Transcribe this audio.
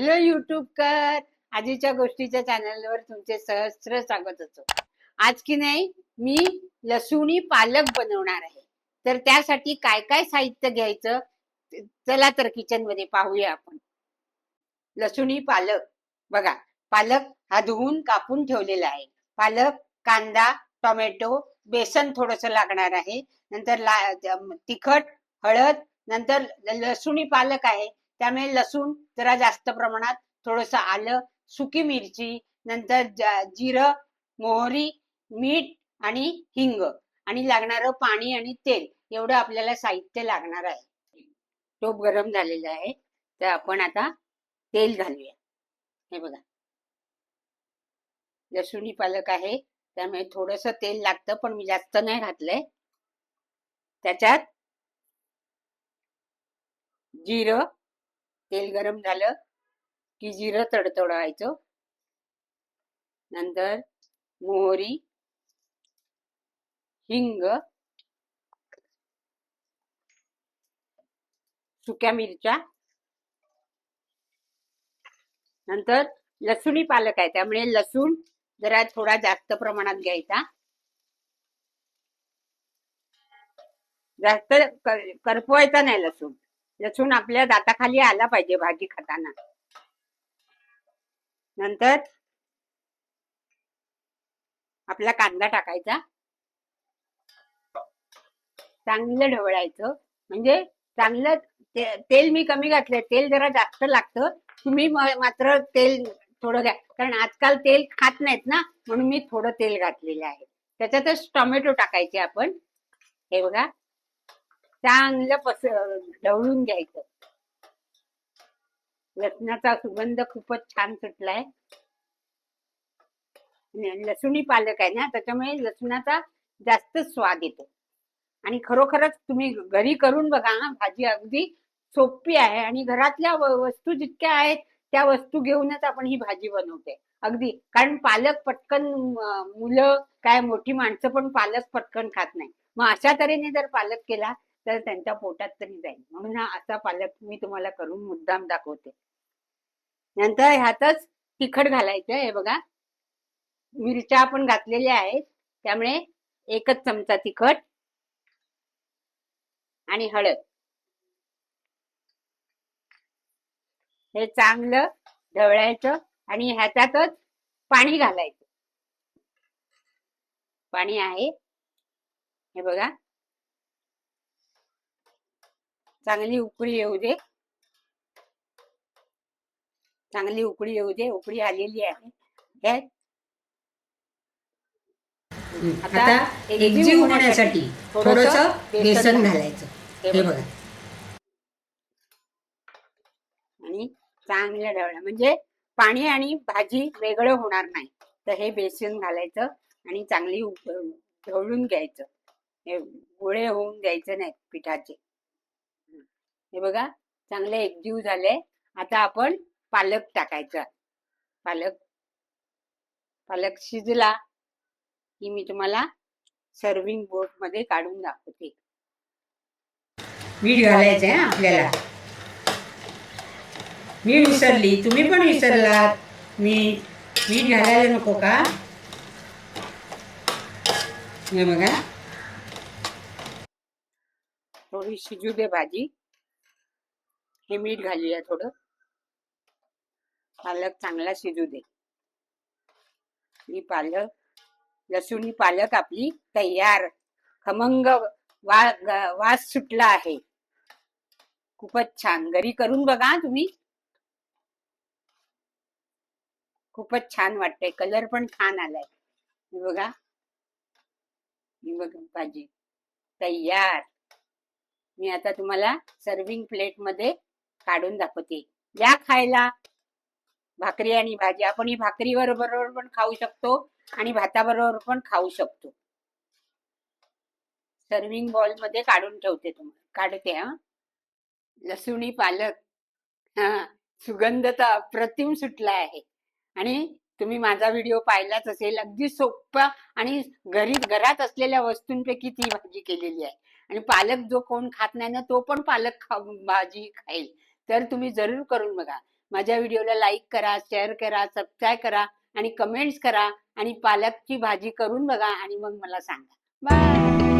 Hello यूट्यूबकर, आजीच्या गोष्टीच्या चॅनलवर तुमचे सहस्त्र स्वागत असो. आज की नाही मी लसूणी पालक बनवणार आहे. तर त्यासाठी काय काय साहित्य घ्यायचं चला तर किचन मध्ये पाहूया आपण. लसूणी पालक बघा, पालक हा धुवून कापून ठेवलेला आहे. पालक, कांदा, टोमॅटो, बेसन थोडस लागणार आहे. नंतर तिखट, हळद, नंतर लसूणी पालक आहे त्यामुळे लसूण जरा जास्त प्रमाणात, थोडस आलं, सुकी मिरची, नंतर जिरं, मोहरी, मीठ आणि हिंग आणि लागणारं पाणी आणि तेल एवढं आपल्याला साहित्य लागणार आहे. टोप गरम झालेला आहे तर आपण आता तेल घालूया. हे बघा, लसूणी पालक आहे त्यामुळे थोडस तेल लागतं, पण मी जास्त नाही घातलंय. त्याच्यात जिरं, तेल गरम झालं की जिरं तडतडवायचं. नंतर मोहरी, हिंग, सुक्या मिरच्या, नंतर लसूणी पालक आहे त्यामुळे लसूण जरा थोडा जास्त प्रमाणात घ्यायचा. जास्त करपवायचा नाही लसूण. लसूण आपल्या दाताखाली आला पाहिजे भाजी खाताना. नंतर आपला कांदा टाकायचा, चांगलं ढवळायचं. म्हणजे चांगलं तेल मी कमी घातलंय, तेल जरा जास्त लागतं. तुम्ही मात्र तेल थोडं घ्या, कारण आजकाल तेल खात नाहीत ना, म्हणून मी थोडं तेल घातलेलं आहे. त्याच्यातच टोमॅटो टाकायचे आपण. हे बघा, चांगलं ढवळून घ्यायचं. लसणाचा सुगंध खूपच छान सुटलाय. लसूणी पालक आहे ना त्याच्यामुळे लसणाचा जास्त स्वाद येतो. आणि खरोखरच तुम्ही घरी करून बघा, भाजी अगदी सोपी आहे आणि घरातल्या वस्तू जितक्या आहेत त्या वस्तू घेऊनच आपण ही भाजी बनवते अगदी. कारण पालक पटकन मुलं काय मोठी माणसं पण पालक पटकन खात नाही. मग अशा तऱ्हेने जर पालक केला तर त्यांच्या पोटात तरी जाईल, म्हणून हा असा पालक मी तुम्हाला करून मुद्दाम दाखवते. नंतर ह्यातच तिखट घालायचं. हे बघा, मिरच्या आपण घातलेल्या आहेत त्यामुळे एकच चमचा तिखट आणि हळद. हे चांगलं ढवळायचं आणि ह्याच्यातच पाणी घालायचं. पाणी आहे हे बघा, चांगली उकळी येऊ दे. चांगली उकळी येऊ दे. उकळी आलेली आहे. आता एकजीव होण्यासाठी थोडस बेसन घालायचं. हे बघा, आणि चांगलं ढवळा म्हणजे पाणी आणि भाजी वेगळं होणार नाही. तर हे बेसन घालायचं आणि चांगली ढवळून घ्यायचं. हे गोळे होऊन द्यायचे नाहीत पिठाचे. हे बघा, चांगले एकजीव झाले. आता आपण पालक टाकायचा. पालक शिजला की मी तुम्हाला सर्विंग बोर्ड मध्ये काढून दाखवते. मीठ घालायचंय आपल्याला. मी विसरली, तुम्ही पण विसरलात. मीठ घालायला नको का? हे बघा, थोडी शिजू दे भाजी. हे मीठ घालूया थोडं. पालक चांगला शिजू दे. ही लसूणी पालक आपली तयार. खमंग वास सुटला आहे. खूपच छान. घरी करून बघा तुम्ही, खूपच छान वाटतंय. कलर पण छान आलाय. हे बघा, भाजी तयार. मी आता तुम्हाला सर्विंग प्लेट मध्ये काढून दाखवते. या खायला. भाकरी आणि भाजी. आपण ही भाकरी बरोबर पण खाऊ शकतो आणि भाताबरोबर पण खाऊ शकतो. सर्विंग बॉल मध्ये काढून ठेवते, काढते. हा, लसूणी पालक. हा, सुगंध तर अप्रतिम सुटला आहे. आणि तुम्ही माझा व्हिडिओ पाहिलाच असेल. अगदी सोपा आणि घरात असलेल्या वस्तूंपैकी ती भाजी केलेली आहे. आणि पालक जो कोण खात नाही ना तो पण पालक भाजी खाईल. तर तुम्ही जरूर करून बघा. माझ्या व्हिडिओला लाईक करा, शेअर करा, सबस्क्राईब करा आणि कमेंट्स करा आणि पालकची भाजी करून बघा आणि मग मला सांगा. बाय.